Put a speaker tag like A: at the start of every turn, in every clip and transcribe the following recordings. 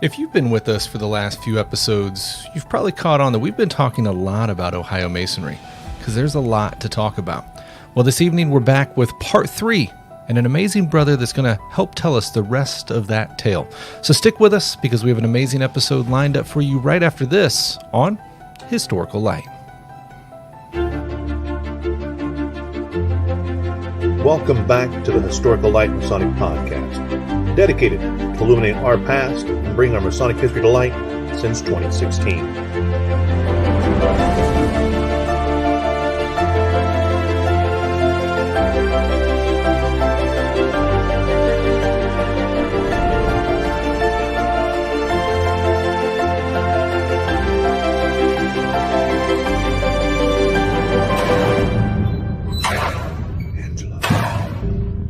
A: If you've been with us for the last few episodes, you've probably caught on that we've been talking a lot about Ohio Masonry, because there's a lot to talk about. Well, this evening we're back with part 3, and an amazing brother that's going to help tell us the rest of that tale. So stick with us, because we have an amazing episode lined up for you right after this on Historical Light.
B: Welcome back to the Historical Light Masonic Podcast, dedicated to illuminating our past and bringing our Masonic history to light since 2016.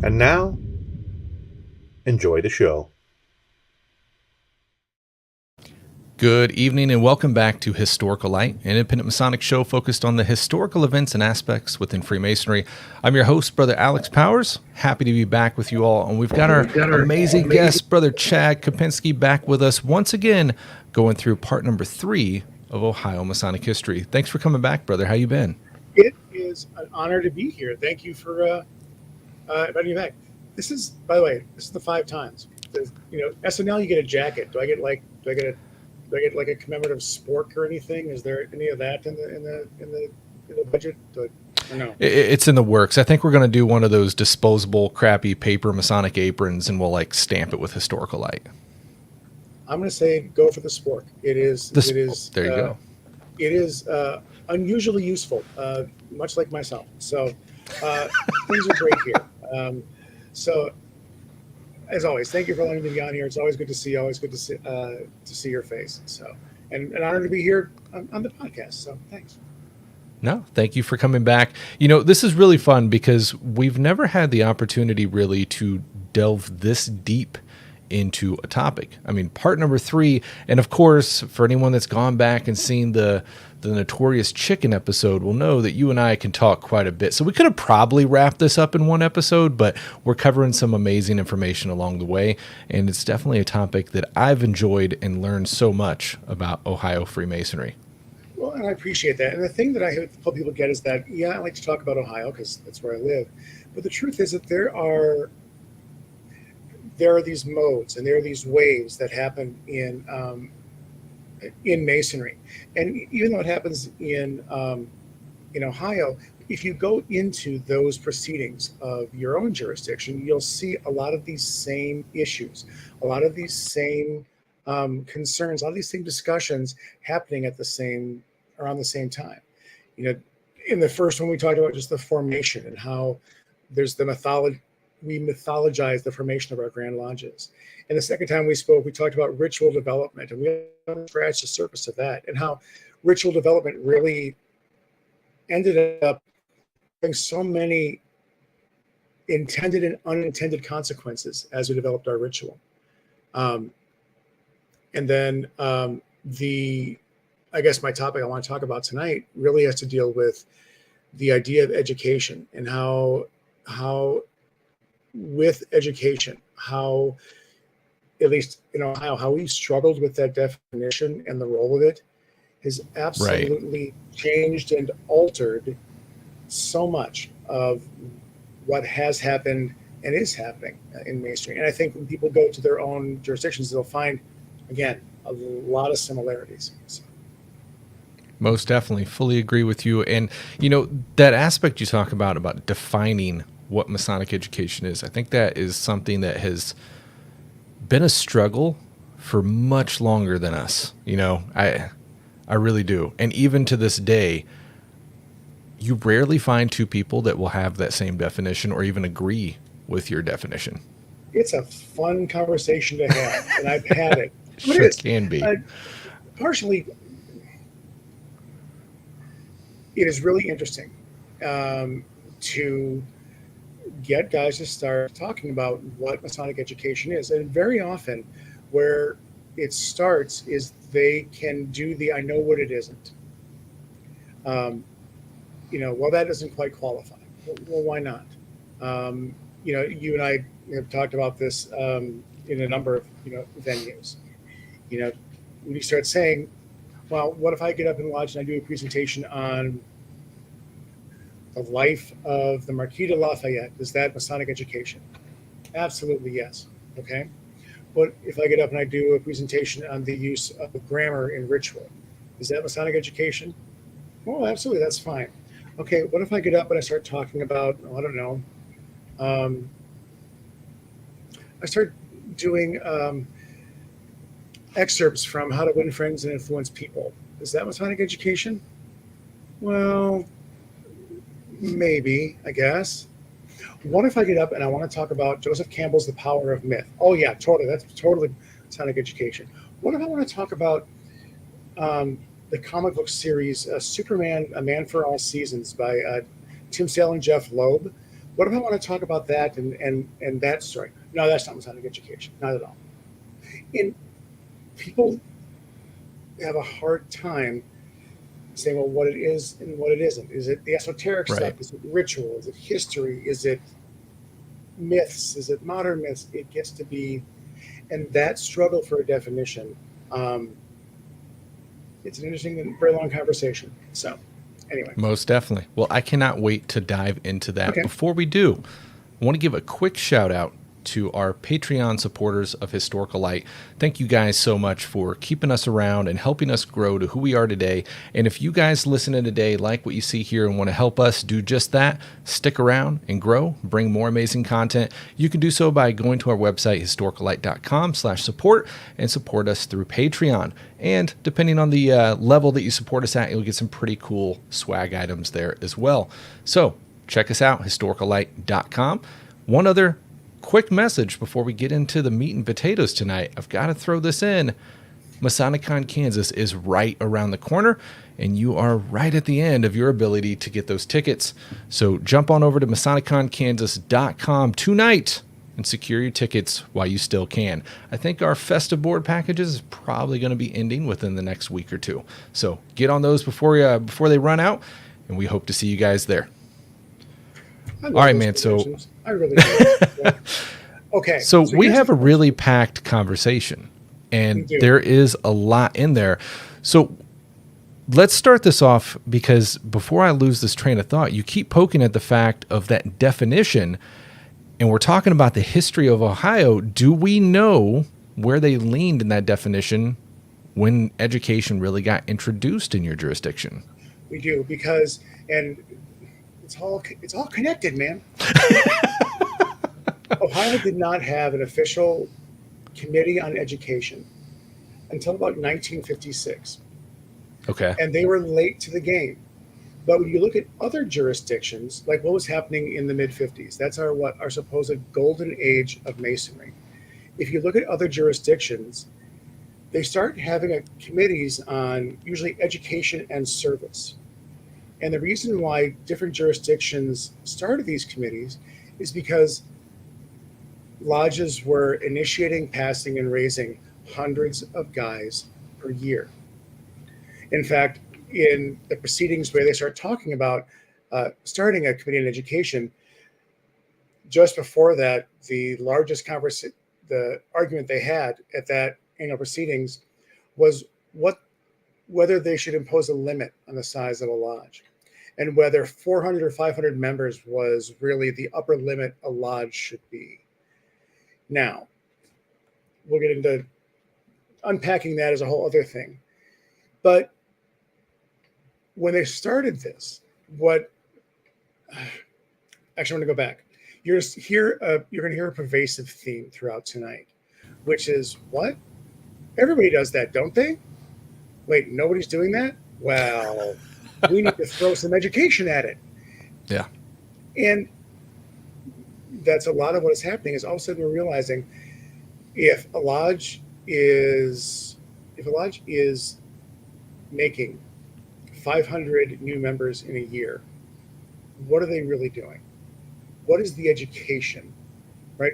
B: And now, enjoy the show.
A: Good evening and welcome back to Historical Light, an independent Masonic show focused on the historical events and aspects within Freemasonry. I'm your host, Brother Alex Powers. Happy to be back with you all. And we've got our amazing guest, Brother Chad Kopenski, back with us once again, going through part number 3 of Ohio Masonic history. Thanks for coming back, brother. How you been?
C: It is an honor to be here. Thank you for inviting me back. This is, by the way, this is the 5 times. SNL, you get a jacket. Do I get like a commemorative spork or anything? Is there any of that in the budget? Or no?
A: It's in the works. I think we're going to do one of those disposable, crappy paper Masonic aprons, and we'll stamp it with Historical Light. I'm
C: going to say go for the spork. It is.
A: There you go.
C: It is unusually useful, much like myself. So things are great here. So, as always, thank you for letting me be on here. It's always good to see you. Always good to see your face. So, and an honor to be here on the podcast. So, thanks.
A: No, thank you for coming back. This is really fun because we've never had the opportunity really to delve this deep into a topic. I mean, part number 3, and of course, for anyone that's gone back and seen the Notorious Chicken episode will know that you and I can talk quite a bit. So we could have probably wrapped this up in one episode, but we're covering some amazing information along the way, and it's definitely a topic that I've enjoyed and learned so much about Ohio Freemasonry.
C: Well, and I appreciate that. And the thing that I hope people get is that, I like to talk about Ohio because that's where I live. But the truth is that there are these modes and there are these waves that happen in Masonry, and even though it happens in Ohio, if you go into those proceedings of your own jurisdiction, you'll see a lot of these same issues, a lot of these same concerns, a lot of these same discussions happening around the same time. In the first one, we talked about just the formation and how there's the mythology. We mythologize the formation of our Grand Lodges. And the second time we spoke, we talked about ritual development, and we scratched the surface of that and how ritual development really ended up having so many intended and unintended consequences as we developed our ritual. And then I guess my topic I want to talk about tonight really has to deal with the idea of education and how with education, how, at least in Ohio, how we've struggled with that definition and the role of it has absolutely changed and altered so much of what has happened and is happening in Masonry. And I think when people go to their own jurisdictions, they'll find, again, a lot of similarities. So.
A: Most definitely. Fully agree with you. And, that aspect you talk about defining what Masonic education is, I think that is something that has been a struggle for much longer than us. I really do. And even to this day, you rarely find two people that will have that same definition or even agree with your definition.
C: It's a fun conversation to have, and I've had it.
A: Sure can be.
C: Partially, it is really interesting to get guys to start talking about what Masonic education is. And very often where it starts is they can do the I know what it isn't. Well, that doesn't quite qualify. Well, why not? You and I have talked about this in a number of venues. You know, when you start saying, well, what if I get up in lodge and I do a presentation on the life of the Marquis de Lafayette? Is that Masonic education? Absolutely, yes. Okay. What if I get up and I do a presentation on the use of grammar in ritual? Is that Masonic education? Well, absolutely, that's fine. Okay, what if I get up and I start talking about, I don't know, I start doing excerpts from How to Win Friends and Influence People. Is that Masonic education? Well, maybe, I guess. What if I get up and I want to talk about Joseph Campbell's The Power of Myth? Oh, yeah, totally. That's totally Masonic education. What if I want to talk about the comic book series Superman, A Man for All Seasons by Tim Sale and Jeff Loeb? What if I want to talk about that and that story? No, that's not Masonic education. Not at all. And people have a hard time saying, well, what it is and what it isn't. Is it the esoteric stuff? Is it ritual? Is it history? Is it myths? Is it modern myths? It gets to be, and that struggle for a definition, it's an interesting and very long conversation. So anyway.
A: Most definitely. Well, I cannot wait to dive into that.
C: Okay.
A: Before we do, I want to give a quick shout out to our Patreon supporters of Historical Light. Thank you guys so much for keeping us around and helping us grow to who we are today. And if you guys listening today like what you see here and want to help us do just that, stick around and grow, bring more amazing content, you can do so by going to our website, historicallight.com/support, and support us through Patreon. And depending on the level that you support us at, you'll get some pretty cool swag items there as well. So check us out, historicallight.com. One other quick message before we get into the meat and potatoes tonight. I've got to throw this in. MasonicCon Kansas is right around the corner, and you are right at the end of your ability to get those tickets. So jump on over to MasonicConKansas.com tonight and secure your tickets while you still can. I think our festive board packages is probably going to be ending within the next week or two. So get on those before they run out, and we hope to see you guys there.
C: All
A: right, man. So
C: I really do. Yeah. Okay.
A: So we have a really packed conversation, and there is a lot in there. So let's start this off, because before I lose this train of thought, you keep poking at the fact of that definition, and we're talking about the history of Ohio. Do we know where they leaned in that definition when education really got introduced in your jurisdiction?
C: We do, because, and it's all connected, man. Ohio did not have an official committee on education until about 1956.
A: Okay.
C: And they were late to the game. But when you look at other jurisdictions, like what was happening in the mid-50s, that's our supposed golden age of Masonry. If you look at other jurisdictions, they start having committees on usually education and service. And the reason why different jurisdictions started these committees is because lodges were initiating, passing, and raising hundreds of guys per year. In fact, in the proceedings where they start talking about starting a committee on education, just before that, the largest the argument they had at that annual proceedings was whether they should impose a limit on the size of a lodge, and whether 400 or 500 members was really the upper limit a lodge should be. Now, we'll get into unpacking that as a whole other thing. But when they started this, actually, I'm going to go back. You're going to hear a pervasive theme throughout tonight, which is what? Everybody does that, don't they? Wait, nobody's doing that? Well, we need to throw some education at it.
A: Yeah.
C: And that's a lot of what is happening, is all of a sudden we're realizing if a lodge is making 500 new members in a year, what are they really doing? What is the education, right?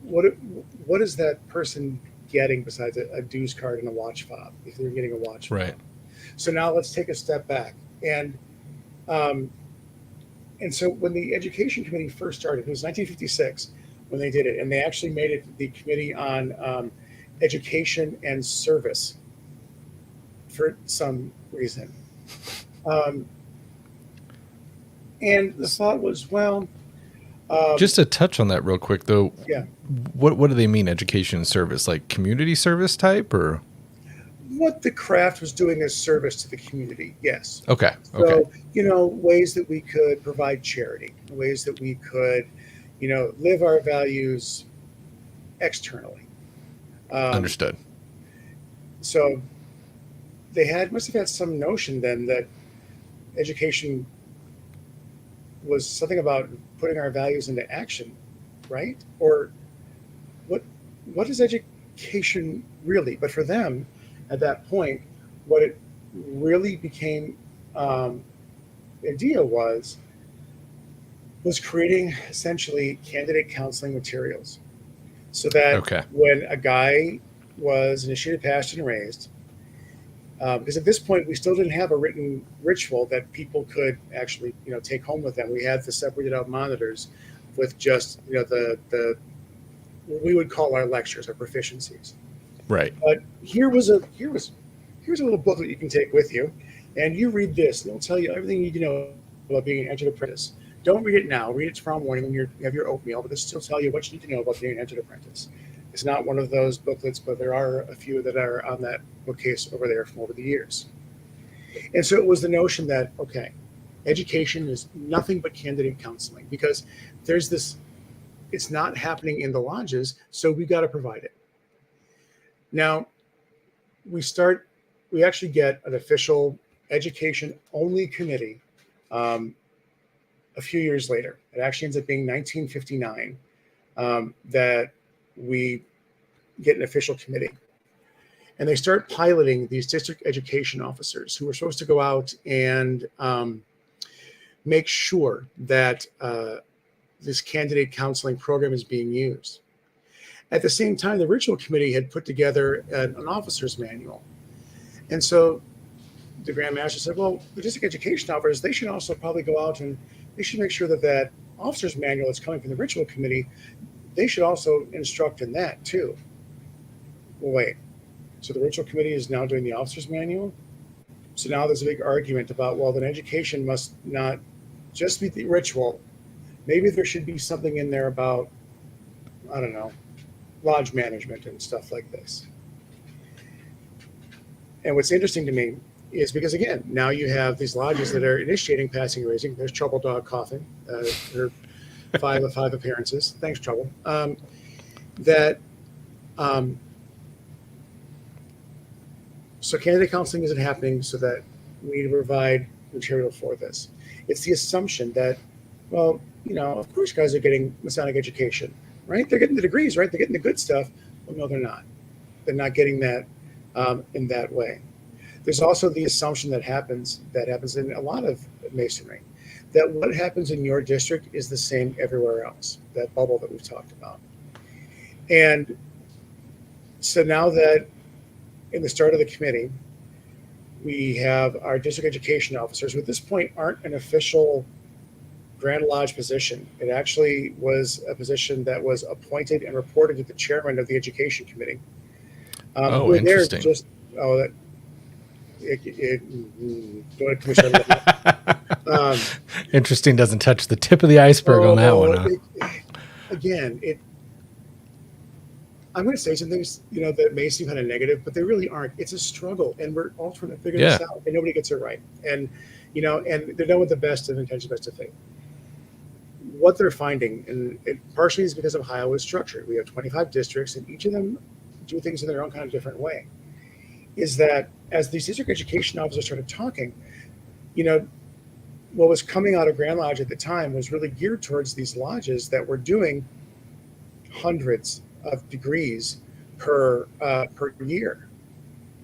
C: What is that person getting besides a dues card and a watch fob, if they're getting a watch fob?
A: Right.
C: So now let's take a step back. And so when the Education Committee first started, it was 1956 when they did it, and they actually made it the Committee on education and service for some reason. And the thought was, well,
A: just to touch on that real quick, though.
C: yeah.
A: What do they mean, education and service? Like community service type, or
C: What the craft was doing as service to the community, yes.
A: okay?
C: So, ways that we could provide charity, ways that we could, live our values externally.
A: Understood.
C: So must have had some notion then that education was something about putting our values into action, right? Or what is education really? But for them, at that point, what it really became the idea was creating essentially candidate counseling materials, so that when a guy was initiated, passed, and raised, because at this point we still didn't have a written ritual that people could actually take home with them. We had the separated out monitors with just the what we would call our lectures, our proficiencies.
A: Right.
C: But here's a little book that you can take with you, and you read this, and it'll tell you everything you need to know about being an entered apprentice. Don't read it now. Read it tomorrow morning when you have your oatmeal, but this will tell you what you need to know about being an entered apprentice. It's not one of those booklets, but there are a few that are on that bookcase over there from over the years. And so it was the notion that, okay, education is nothing but candidate counseling, because there's this, it's not happening in the lodges, so we've got to provide it. Now, we actually get an official education-only committee a few years later. It actually ends up being 1959 that we get an official committee. And they start piloting these district education officers who are supposed to go out and make sure that this candidate counseling program is being used. At the same time, the ritual committee had put together an officer's manual. And so the Grand Master said, well, the district education officers, they should also probably go out and they should make sure that that officer's manual that's coming from the ritual committee, they should also instruct in that too. Well, wait, so the ritual committee is now doing the officer's manual? So now there's a big argument about, well, then education must not just be the ritual. Maybe there should be something in there about, I don't know, lodge management and stuff like this. And what's interesting to me is because, again, now you have these lodges that are initiating passing and raising. There's Trouble Dog coughing. There are 5 of 5 appearances. Thanks, Trouble. So candidate counseling isn't happening, so that we need to provide material for this. It's the assumption that, well, of course guys are getting Masonic education, right? They're getting the degrees, right? They're getting the good stuff. Well, no, they're not. They're not getting that in that way. There's also the assumption that happens in a lot of Masonry, that what happens in your district is the same everywhere else, that bubble that we've talked about. And so now that in the start of the committee, we have our district education officers, who at this point aren't an official Grand Lodge position. It actually was a position that was appointed and reported to the chairman of the education committee.
A: Interesting.
C: Go ahead, Commissioner.
A: Interesting doesn't touch the tip of the iceberg on that one. Huh?
C: I'm going to say some things, that may seem kind of negative, but they really aren't. It's a struggle, and we're all trying to figure this out, and nobody gets it right. And, and they're done with the best of intentions, best of faith. What they're finding, and it partially is because of Iowa's structure. We have 25 districts, and each of them do things in their own kind of different way. Is that as these district education officers started talking, what was coming out of Grand Lodge at the time was really geared towards these lodges that were doing hundreds of degrees per year.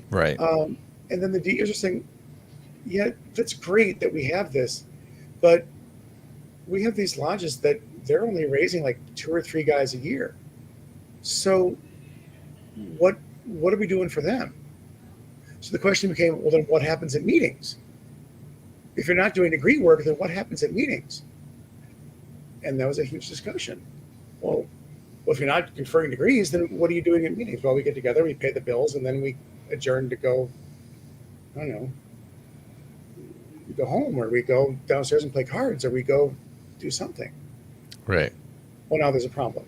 A: Right.
C: And then the DEs are saying, yeah, that's great that we have this, but we have these lodges that they're only raising like 2 or 3 guys a year. So what are we doing for them? So the question became, well, then what happens at meetings? If you're not doing degree work, then what happens at meetings? And that was a huge discussion. Well, Well, if you're not conferring degrees, then what are you doing at meetings? Well, we get together, we pay the bills, and then we adjourn to go, I don't know, we go home, or we go downstairs and play cards, or we go do something.
A: Right.
C: Well, now there's a problem.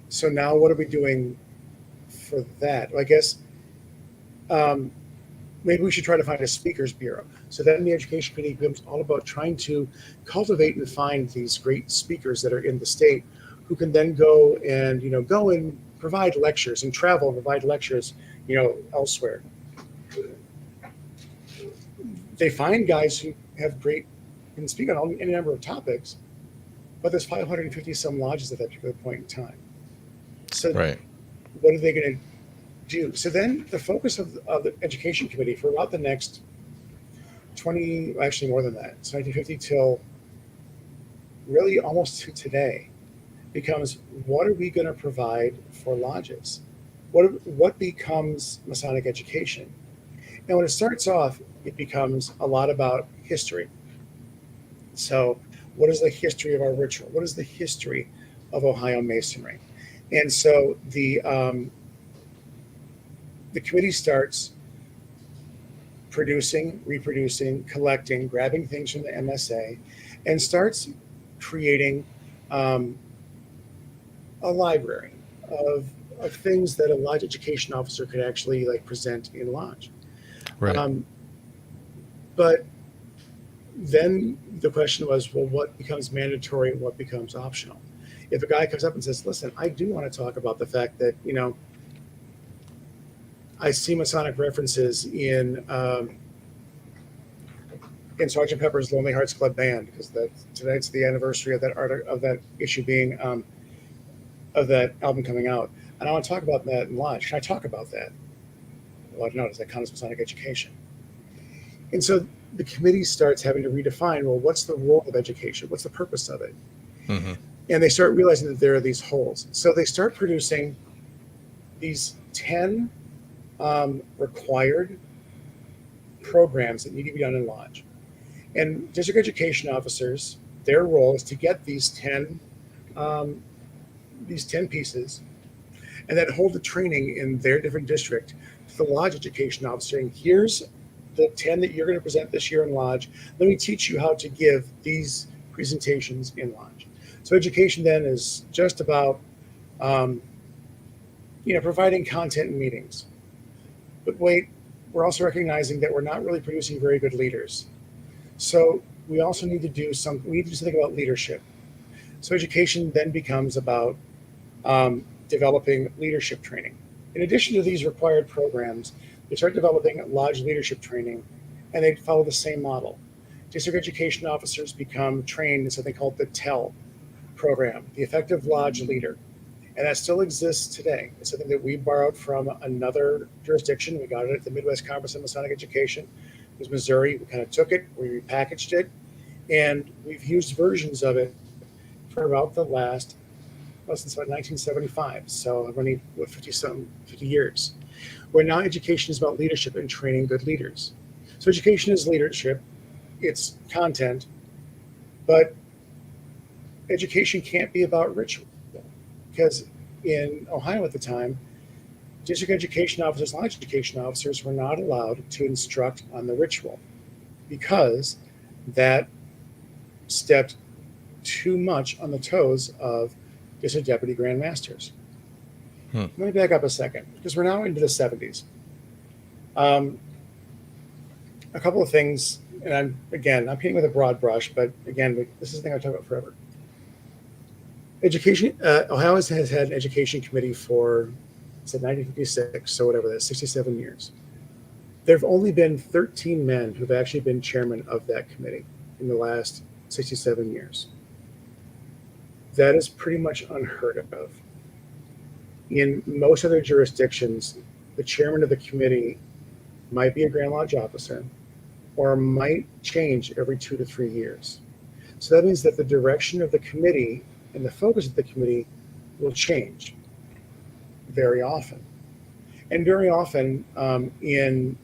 C: So now what are we doing for that? Well, I guess maybe we should try to find a speakers bureau. So then the education committee becomes all about trying to cultivate and find these great speakers that are in the state who can then go and provide lectures and travel and provide lectures, elsewhere. They find guys who have can speak on any number of topics, but there's 550 some lodges at that particular point in time. So
A: right.
C: What are they going to do? So then the focus of the education committee for about the next 20, actually more than that, it's 1950 till really almost to today, becomes what are we going to provide for lodges? What becomes Masonic education? And when it starts off, it becomes a lot about history. So what is the history of our ritual? What is the history of Ohio Masonry? And so the committee starts producing, reproducing, collecting, grabbing things from the MSA, and starts creating a library of things that a lodge education officer could actually present in lodge.
A: Right.
C: But then the question was, well, what becomes mandatory and what becomes optional? If a guy comes up and says, listen, I do want to talk about the fact that, I see Masonic references in Sgt. Pepper's Lonely Hearts Club Band, because tonight's the anniversary of that issue being of that album coming out, and I want to talk about that in lodge. Can I talk about that? Well, I don't know. Does that count as Masonic education? And so the committee starts having to redefine, well, what's the role of education? What's the purpose of it? Mm-hmm. And they start realizing that there are these holes. So they start producing these 10 required programs that need to be done in lodge. And district education officers, their role is to get these 10 pieces and then hold the training in their different district to the lodge education officer. And here's the 10 that you're going to present this year in lodge. Let me teach you how to give these presentations in lodge. So education then is just about, providing content in meetings. But wait, we're also recognizing that we're not really producing very good leaders. So we also need to do something about leadership. So education then becomes about developing leadership training. In addition to these required programs, they start developing lodge leadership training, and they follow the same model. District education officers become trained in something called the TEL program, the Effective Lodge Leader. And that still exists today. It's something that we borrowed from another jurisdiction. We got it at the Midwest Conference of Masonic Education. It was Missouri. We kind of took it, we repackaged it, and we've used versions of it for about the last, since about 1975. So I've only, 50 years. Where now education is about leadership and training good leaders. So education is leadership, it's content, but education can't be about ritual. Because in Ohio at the time, district education officers, lodge education officers were not allowed to instruct on the ritual because that stepped too much on the toes of district deputy grand masters. Let me back up a second, because we're now into the 70s. A couple of things, and I'm painting with a broad brush, but again, this is the thing I talk about forever. Education, Ohio has had an education committee for, since 1956, so whatever that is, 67 years. There have only been 13 men who've actually been chairman of that committee in the last 67 years. That is pretty much unheard of. In most other jurisdictions, the chairman of the committee might be a Grand Lodge officer or might change every 2 to 3 years. So that means that the direction of the committee and the focus of the committee will change very often. And very often in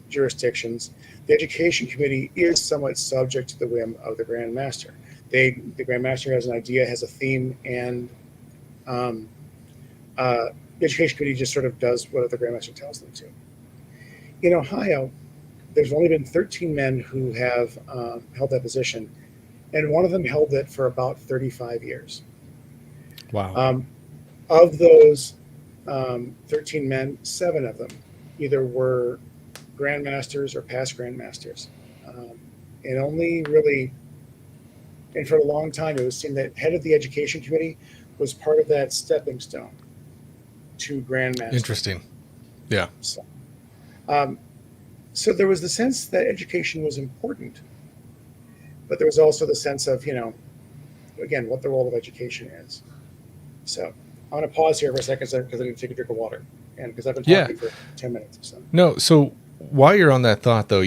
C: jurisdictions, the education committee is somewhat subject to the whim of the Grand Master. The Grand Master has an idea, has a theme, and The education committee just sort of does what the Grand Master tells them to. In Ohio, there's only been 13 men who have held that position, and one of them held it for about 35 years.
A: Wow.
C: Of those 13 men, 7 of them either were grandmasters or past grandmasters. And only really, and for a long time, it was seen that head of the education committee was part of that stepping stone to grandmaster.
A: Interesting. Yeah.
C: So there was the sense that education was important, but there was also the sense of, again, what the role of education is. So I'm going to pause here for a second because I need to take a drink of water, and because I've been talking for 10 minutes or so.
A: No, so while you're on that thought, though,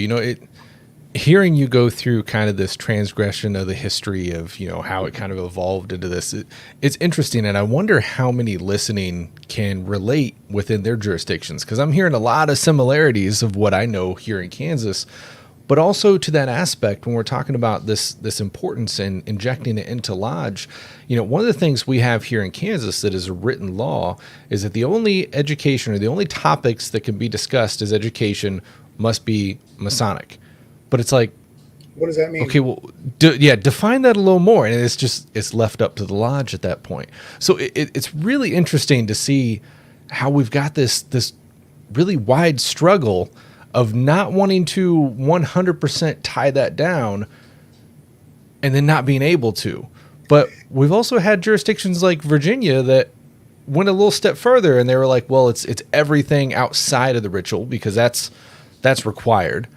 A: hearing you go through kind of this transgression of the history of, how it kind of evolved into this, it's interesting. And I wonder how many listening can relate within their jurisdictions, because I'm hearing a lot of similarities of what I know here in Kansas, but also to that aspect when we're talking about this importance in injecting it into lodge. One of the things we have here in Kansas that is a written law is that the only education or the only topics that can be discussed as education must be Masonic. But it's like,
C: what does that mean?
A: Okay, well, define that a little more. And it's left up to the lodge at that point. So it's really interesting to see how we've got this really wide struggle of not wanting to 100% tie that down and then not being able to. But we've also had jurisdictions like Virginia that went a little step further, and they were like, well, it's everything outside of the ritual because that's required.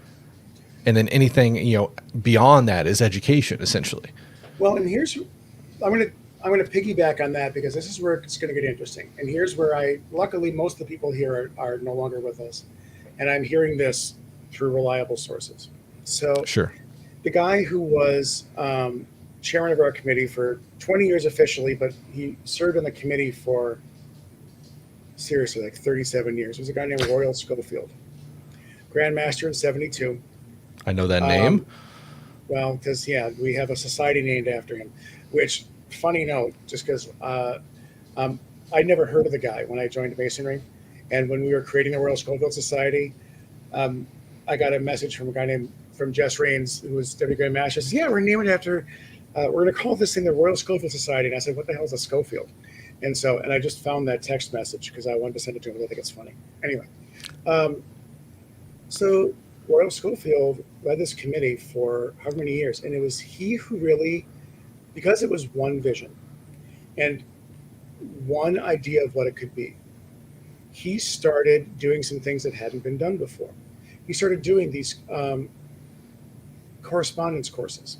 A: And then anything, beyond that is education, essentially.
C: Well, and I'm going to piggyback on that because this is where it's going to get interesting. And here's where luckily most of the people here are no longer with us. And I'm hearing this through reliable sources. So
A: sure.
C: The guy who was chairman of our committee for 20 years officially, but he served on the committee for seriously like 37 years, was a guy named Royal Schofield, Grandmaster in 72.
A: I know that name.
C: Well, because, we have a society named after him, which, funny note, just because I'd never heard of the guy when I joined Masonry. And when we were creating the Royal Schofield Society, I got a message from a guy from Jess Raines, who was Deputy Grand Master. He says, we're naming it after, we're going to call this thing the Royal Schofield Society. And I said, what the hell is a Schofield? And I just found that text message because I wanted to send it to him because I think it's funny. Anyway, so Royal Schofield led this committee for however many years. And it was he who really, because it was one vision and one idea of what it could be, he started doing some things that hadn't been done before. He started doing these correspondence courses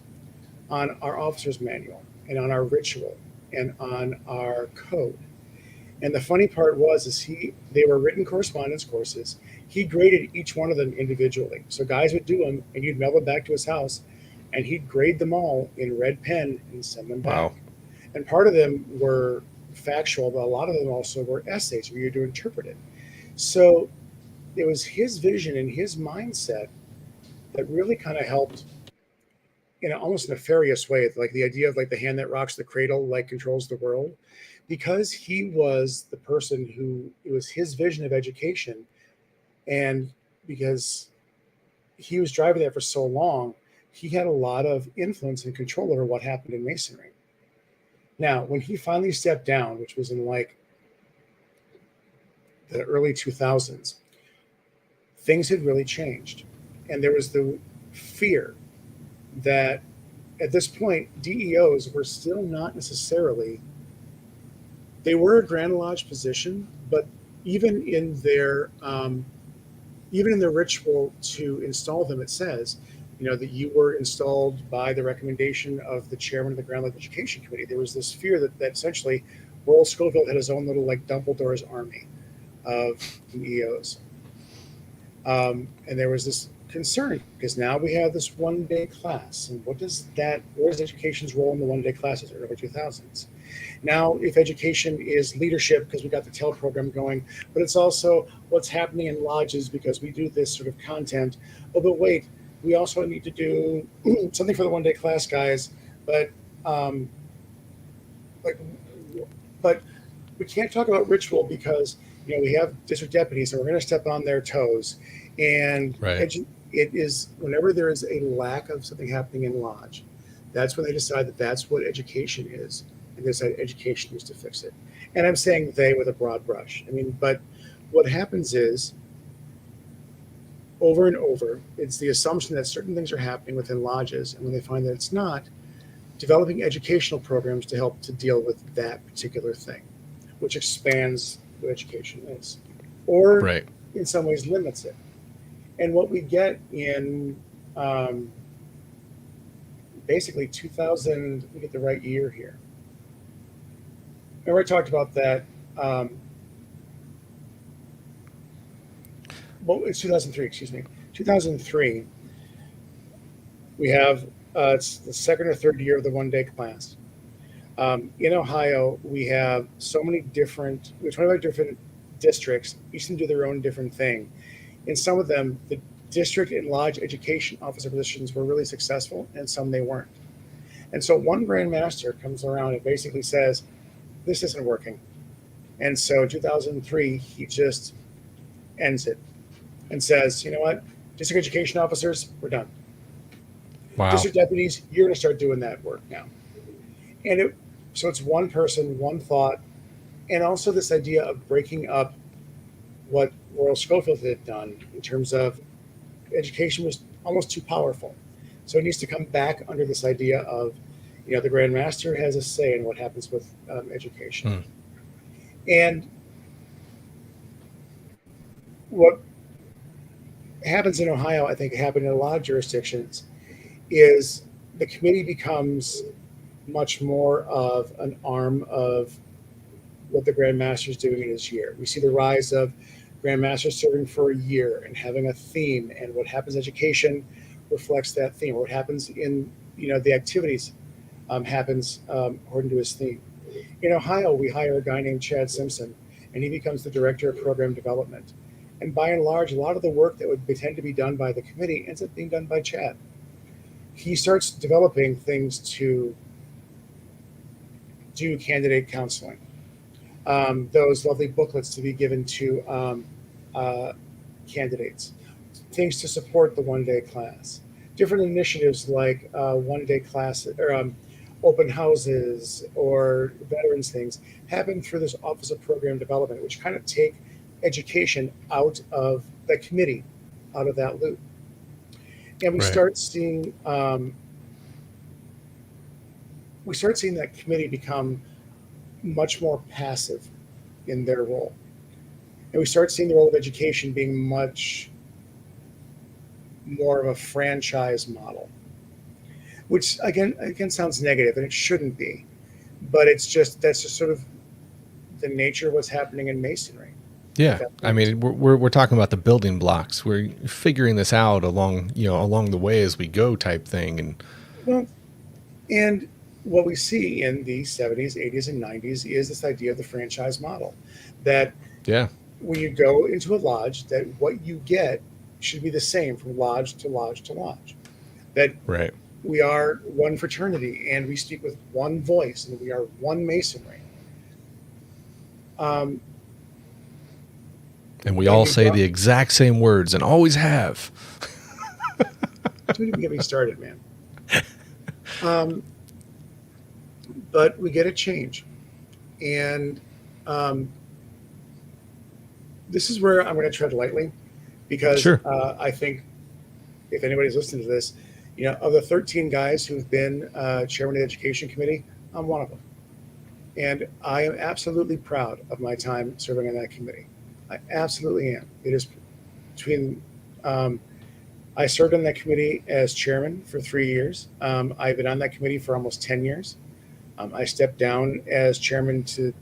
C: on our officer's manual and on our ritual and on our code. And the funny part was they were written correspondence courses. He graded each one of them individually. So guys would do them, and you'd mail them back to his house, and he'd grade them all in red pen and send them back.
A: Wow.
C: And part of them were factual, but a lot of them also were essays where you had to interpret it. So it was his vision and his mindset that really kind of helped in an almost nefarious way, like the idea of like the hand that rocks the cradle, like controls the world, because he was the person who, it was his vision of education. And because he was driving that for so long, he had a lot of influence and control over what happened in Masonry. Now, when he finally stepped down, which was in like the early 2000s, things had really changed. And there was the fear that at this point, DEOs were still not necessarily, they were a Grand Lodge position, but even in their ritual to install them, it says, that you were installed by the recommendation of the chairman of the Grand Lodge Education Committee. There was this fear that essentially Royal Schofield had his own little like Dumbledore's army of DEOs. And there was this concern because now we have this one-day class. And what is education's role in the one-day classes in the early 2000s? Now, if education is leadership, because we got the TEL program going, but it's also what's happening in lodges because we do this sort of content. Oh, but wait, we also need to do something for the one-day class guys, but we can't talk about ritual because, we have district deputies and we're going to step on their toes. And
A: Right.
C: it is whenever there is a lack of something happening in lodge, that's when they decide that that's what education is. And they decide education is to fix it. And I'm saying they with a broad brush. But what happens is, over and over, it's the assumption that certain things are happening within lodges. And when they find that it's not, developing educational programs to help to deal with that particular thing, which expands what education is, or
A: Right.
C: in some ways limits it. And what we get in basically 2000, let me get the right year here. Remember I talked about that. Well, it's 2003, excuse me. 2003, we have, it's the second or third year of the one-day class. In Ohio, we have we have 25 different districts, each of them do their own different thing. In some of them, the district and lodge education officer positions were really successful, and some they weren't. And so one Grand Master comes around and basically says, this isn't working. And so in 2003, he just ends it and says, you know what, district education officers, we're done.
A: Wow.
C: District deputies, you're going to start doing that work now. And so it's one person, one thought, and also this idea of breaking up what Royal Schofield had done in terms of education was almost too powerful. So it needs to come back under this idea of, the Grand Master has a say in what happens with education. And what happens in Ohio, I think happened in a lot of jurisdictions, is the committee becomes much more of an arm of what the Grand Master is doing in his year. We see the rise of Grand Masters serving for a year and having a theme, and what happens in education reflects that theme. What happens in the activities happens according to his theme. In Ohio, we hire a guy named Chad Simpson, and he becomes the director of program development. And by and large, a lot of the work that would tend to be done by the committee ends up being done by Chad. He starts developing things to do candidate counseling, those lovely booklets to be given to candidates, things to support the one-day class, different initiatives like one-day class or open houses or veterans things happen through this Office of Program Development, which kind of take education out of the committee, out of that loop. And we start seeing that committee become much more passive in their role. And we start seeing the role of education being much more of a franchise model, which again sounds negative, and it shouldn't be, but that's just sort of the nature of what's happening in Masonry.
A: Yeah, I mean, we're talking about the building blocks. We're figuring this out along the way as we go, type thing.
C: And what we see in the 70s, 80s, and 90s is this idea of the franchise model, that when you go into a lodge, that what you get should be the same from lodge to lodge to lodge. That we are one fraternity, and we speak with one voice, and we are one Masonry.
A: And we all say the exact same words and always have.
C: Don't even get me started, man. But we get a change. And this is where I'm going to tread lightly, because I think if anybody's listening to this, of the 13 guys who've been chairman of the education committee, I'm one of them. And I am absolutely proud of my time serving on that committee. I absolutely am. It is between, I served on that committee as chairman for 3 years. I've been on that committee for almost 10 years. I stepped down as chairman to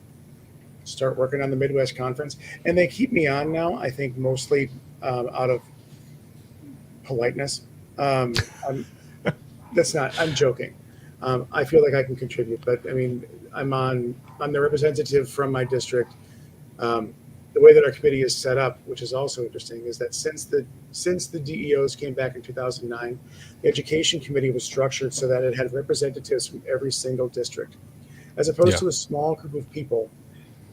C: start working on the Midwest Conference, and they keep me on now, I think mostly out of politeness. I'm joking. I feel like I can contribute, but I mean, I'm the representative from my district. The way that our committee is set up, which is also interesting, is that since the DEOs came back in 2009, the education committee was structured so that it had representatives from every single district, as opposed to a small group of people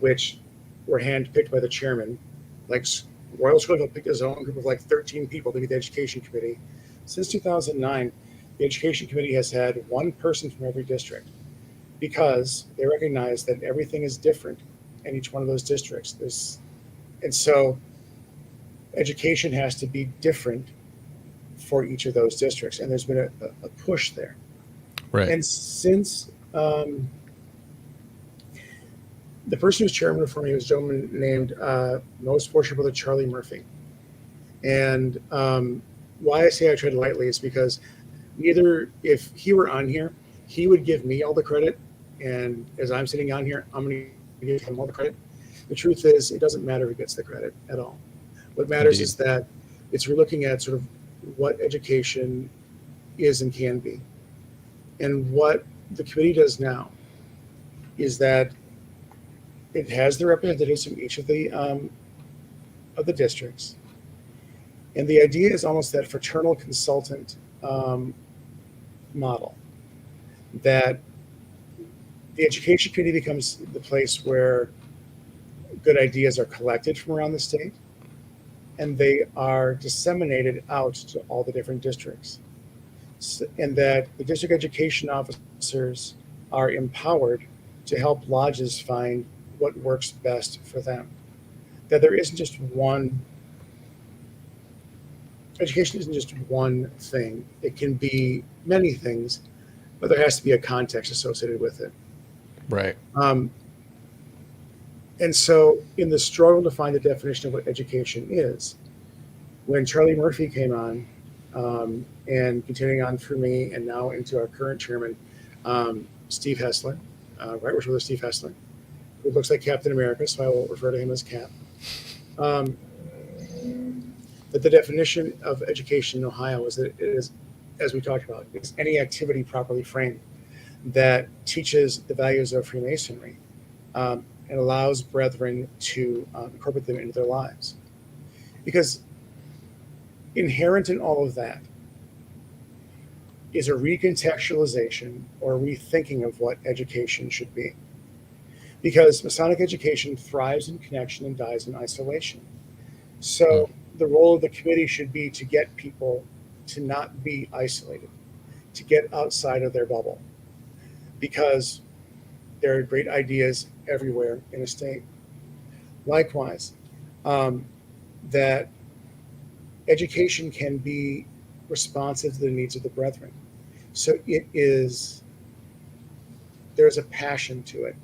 C: which were handpicked by the chairman. Like Royal Scofield picked his own group of like 13 people to be the education committee. Since 2009, the education committee has had one person from every district because they recognize that everything is different in each one of those districts. And so education has to be different for each of those districts. And there's been a push there.
A: Right.
C: And since the person who's chairman for me was a gentleman named Most Worship Brother Charlie Murphy. And why I say I tread lightly is because if he were on here, he would give me all the credit. And as I'm sitting on here, I'm going to give him all the credit. The truth is, it doesn't matter who gets the credit at all. What matters is that we're looking at sort of what education is and can be. And what the committee does now is that it has the representatives from each of the districts. And the idea is almost that fraternal consultant model, that the education committee becomes the place where good ideas are collected from around the state and they are disseminated out to all the different districts. And that the district education officers are empowered to help lodges find what works best for them. That there isn't just one, education isn't just one thing. It can be many things, but there has to be a context associated with it.
A: Right.
C: And so in the struggle to find the definition of what education is, when Charlie Murphy came on, and continuing on through me and now into our current chairman, Steve Hessler, Right Worship Brother Steve Hessler, who looks like Captain America, so I will refer to him as Cap. That the definition of education in Ohio is that it is, as we talked about, it's any activity properly framed that teaches the values of Freemasonry and allows brethren to incorporate them into their lives. Because inherent in all of that is a recontextualization or rethinking of what education should be. Because Masonic education thrives in connection and dies in isolation. So the role of the committee should be to get people to not be isolated, to get outside of their bubble, because there are great ideas everywhere in a state. Likewise, that education can be responsive to the needs of the brethren. So there's a passion to it.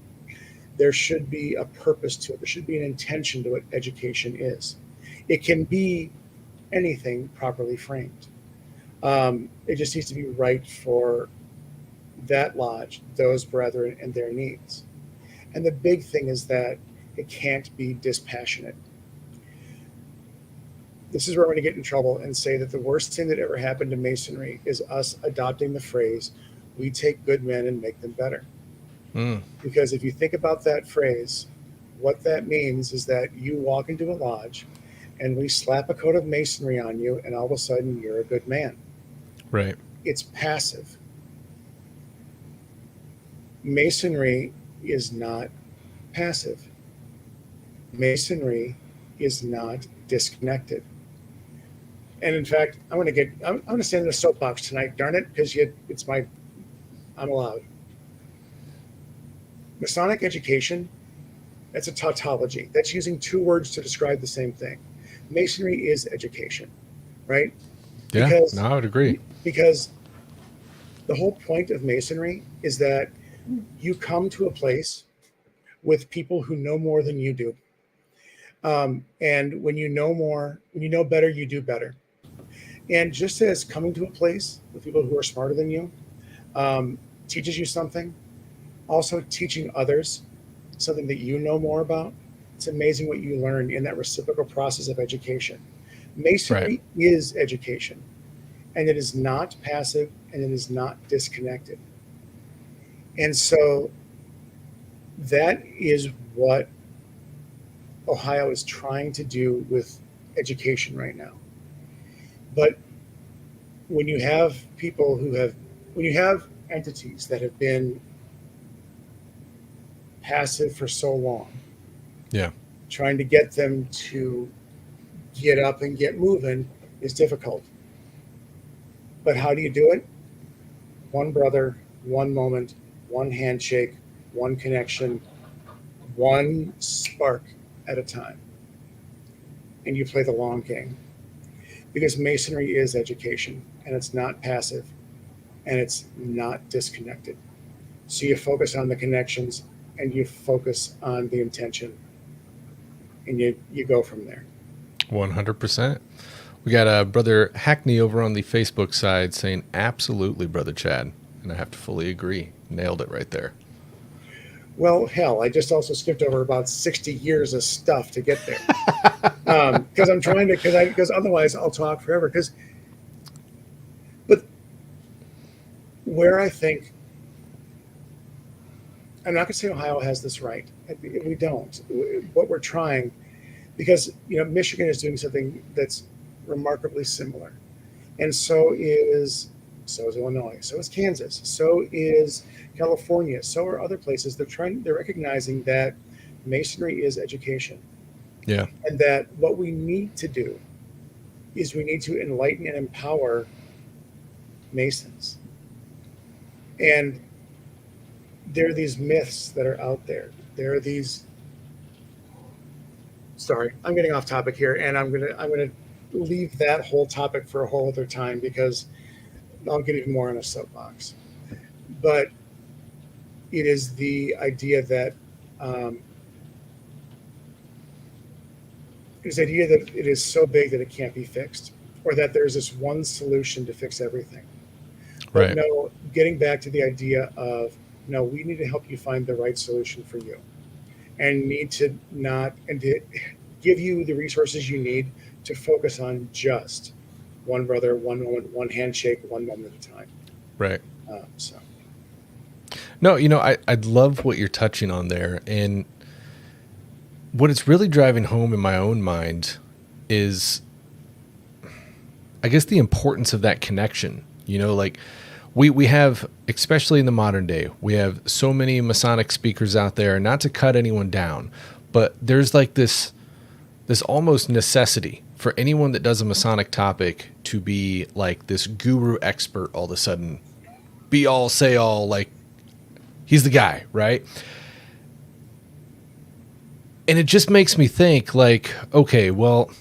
C: There should be a purpose to it. There should be an intention to what education is. It can be anything properly framed. It just needs to be right for that lodge, those brethren, and their needs. And the big thing is that it can't be dispassionate. This is where I'm going to get in trouble and say that the worst thing that ever happened to Masonry is us adopting the phrase, we take good men and make them better. Because if you think about that phrase, what that means is that you walk into a lodge and we slap a coat of Masonry on you and all of a sudden you're a good man.
A: Right.
C: It's passive. Masonry is not passive. Masonry is not disconnected. And in fact, I'm going to stand in a soapbox tonight, darn it, because I'm allowed. Masonic education, that's a tautology. That's using two words to describe the same thing. Masonry is education, right?
A: Yeah, I would agree.
C: Because the whole point of Masonry is that you come to a place with people who know more than you do. And when you know better, you do better. And just as coming to a place with people who are smarter than you teaches you something, also teaching others something that you know more about, it's amazing what you learn in that reciprocal process of education. Masonry is education, and it is not passive, and it is not disconnected. And so that is what Ohio is trying to do with education right now. But when you have when you have entities that have been passive for so long,
A: Yeah.
C: Trying to get them to get up and get moving is difficult. But how do you do it? One brother, one moment, one handshake, one connection, one spark at a time. And you play the long game. Because Masonry is education, and it's not passive, and it's not disconnected. So you focus on the connections, and you focus on the intention, and you go from there.
A: 100%. We got Brother Hackney over on the Facebook side saying, absolutely, Brother Chad. And I have to fully agree. Nailed it right there.
C: Well, hell, I just also skipped over about 60 years of stuff to get there. Because I'm trying to, because otherwise I'll talk forever. But where I think, I'm not going to say Ohio has this right. We don't. What we're trying, because Michigan is doing something that's remarkably similar, and so is Illinois, so is Kansas, so is California, so are other places. They're recognizing that Masonry is education.
A: Yeah.
C: And that what we need to do is we need to enlighten and empower Masons. And there are these myths that are out there. There are these. Sorry, I'm getting off topic here, and I'm gonna leave that whole topic for a whole other time because I'll get even more on a soapbox. But it is the idea that it is so big that it can't be fixed, or that there's this one solution to fix everything.
A: Right.
C: But no, getting back to the idea of, no, we need to help you find the right solution for you, and to give you the resources you need to focus on just one brother, one moment, one handshake, one moment at a time.
A: Right.
C: So.
A: No, I love what you're touching on there. And what it's really driving home in my own mind is, I guess, the importance of that connection. Like we have, especially in the modern day, we have so many Masonic speakers out there, not to cut anyone down, but there's like this almost necessity for anyone that does a Masonic topic to be like this guru expert all of a sudden, be all, say all, like he's the guy, right? And it just makes me think like, okay, well,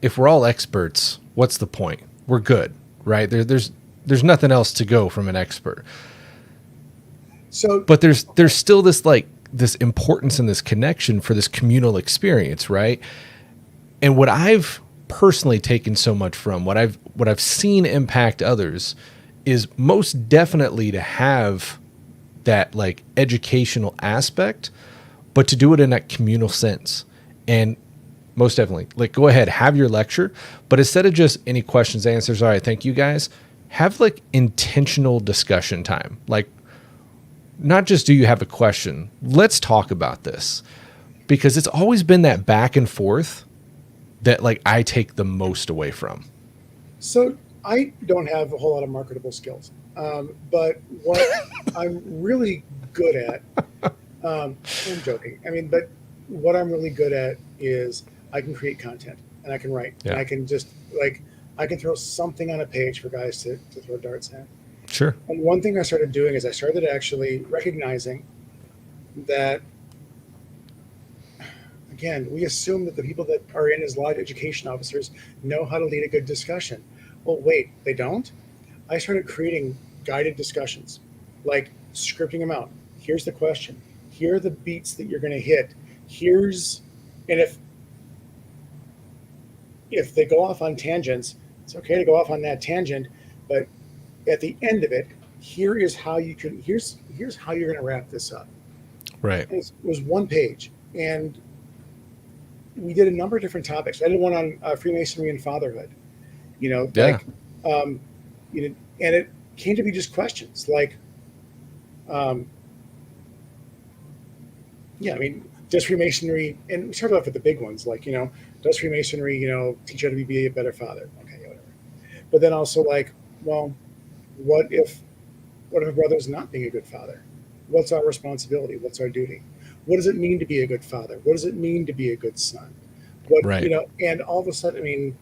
A: if we're all experts, what's the point? We're good, right? There's nothing else to go from an expert.
C: So,
A: but there's still this importance and this connection for this communal experience, right? And what I've personally taken so much from, what I've seen impact others, is most definitely to have that like educational aspect, but to do it in that communal sense. And most definitely, like, go ahead, have your lecture, but instead of just any questions, answers, all right, thank you guys, have like intentional discussion time. Like, not just do you have a question, let's talk about this, because it's always been that back and forth that like I take the most away from.
C: So I don't have a whole lot of marketable skills, but what I'm really good at, I'm joking. But what I'm really good at is I can create content and I can write.
A: Yeah.
C: And I can just I can throw something on a page for guys to throw darts at.
A: Sure.
C: And one thing I started doing is I started actually recognizing that, again, we assume that the people that are in as lodge education officers know how to lead a good discussion. Well, wait, they don't? I started creating guided discussions, like scripting them out. Here's the question. Here are the beats that you're going to hit. And if they go off on tangents, it's okay to go off on that tangent, but at the end of it, here's how you're going to wrap this up.
A: Right.
C: And it was one page, and we did a number of different topics. I did one on Freemasonry and fatherhood. And it came to be just questions like, does Freemasonry, and we started off with the big ones, like, does Freemasonry, teach you how to be a better father? Okay, whatever. But then also like, well, what if a brother's not being a good father? What's our responsibility? What's our duty? What does it mean to be a good father? What does it mean to be a good son? What,
A: Right.
C: you know, and all of a sudden, I mean,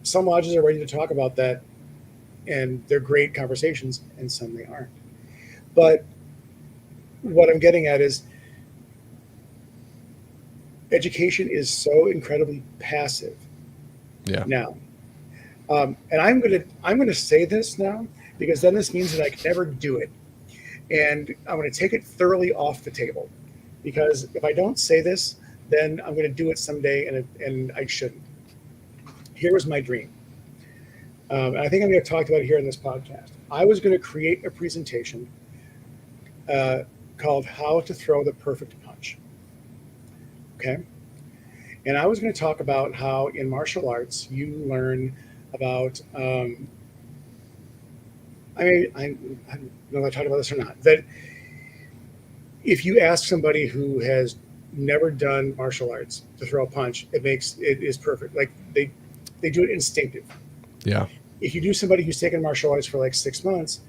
C: some lodges are ready to talk about that, and they're great conversations, and some they aren't. But what I'm getting at is education is so incredibly passive
A: Yeah.
C: now. And I'm gonna say this now, because then this means that I can never do it. And I'm going to take it thoroughly off the table, because if I don't say this, then I'm going to do it someday, and I shouldn't. Here was my dream. And I think I'm going to talk about it here in this podcast. I was going to create a presentation called How to Throw the Perfect Punch. Okay. And I was going to talk about how in martial arts you learn about, I don't know if I talked about this or not, that if you ask somebody who has never done martial arts to throw a punch, it is perfect. Like they do it instinctive.
A: Yeah.
C: If you do somebody who's taken martial arts for like 6 months,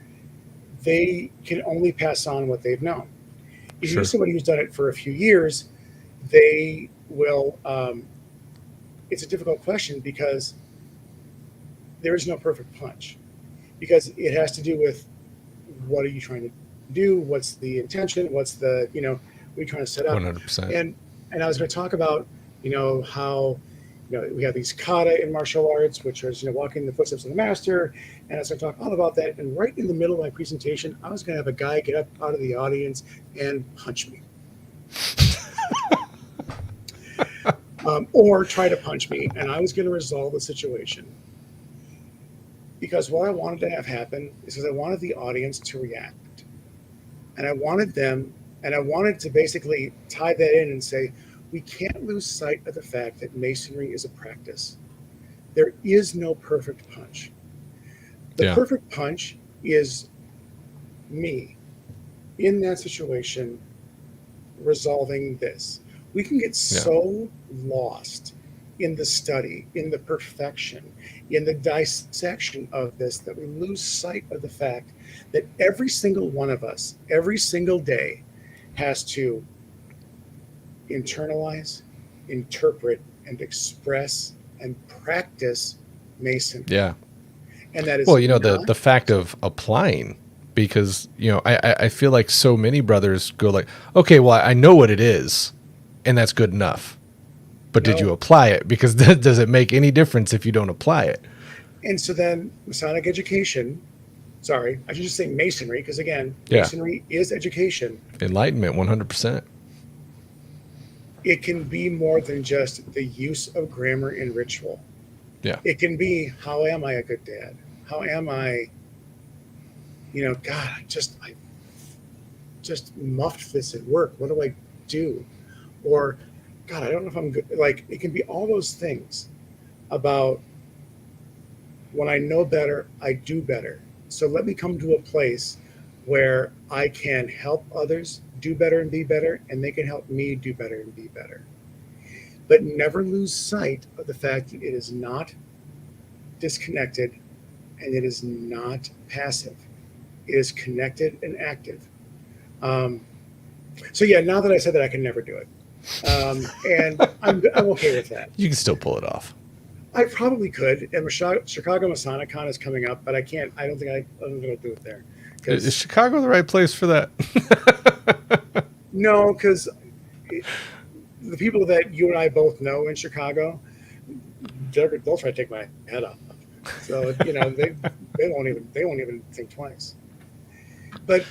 C: they can only pass on what they've known. If you do somebody who's done it for a few years, they will, it's a difficult question, because there is no perfect punch, because it has to do with what are you trying to do? What's the intention? What's the, what are you trying to set up?
A: 100%.
C: And I was going to talk about, how, we have these kata in martial arts, which is, walking in the footsteps of the master. And I was going to talk all about that. And right in the middle of my presentation, I was going to have a guy get up out of the audience and punch me. Or try to punch me. And I was going to resolve the situation. Because what I wanted to have happen is because I wanted the audience to react. And I wanted to basically tie that in and say, we can't lose sight of the fact that Masonry is a practice. There is no perfect punch. The perfect punch is me in that situation resolving this. We can get so lost in the study, in the perfection, in the dissection of this, that we lose sight of the fact that every single one of us, every single day, has to internalize, interpret, and express and practice Masonry.
A: Yeah.
C: And that is
A: the fact of applying, because I feel like so many brothers go like, okay, well, I know what it is, and that's good enough. But did you apply it? Because does it make any difference if you don't apply it?
C: And so then Masonic education, sorry, I should just say Masonry, because again, Masonry is education.
A: Enlightenment, 100%.
C: It can be more than just the use of grammar and ritual.
A: Yeah.
C: It can be, how am I a good dad? How am I, God, I just muffed this at work. What do I do? Or, God, I don't know if I'm good. Like, it can be all those things about when I know better, I do better. So let me come to a place where I can help others do better and be better, and they can help me do better and be better. But never lose sight of the fact that it is not disconnected and it is not passive. It is connected and active. So yeah, now that I said that, I can never do it. And I'm okay with that.
A: You can still pull it off.
C: I probably could. And Chicago Masonic Con is coming up, but I can't. I don't think I'll do it there.
A: Is Chicago the right place for that?
C: No, because the people that you and I both know in Chicago, they'll try to take my head off. So they won't even think twice. But.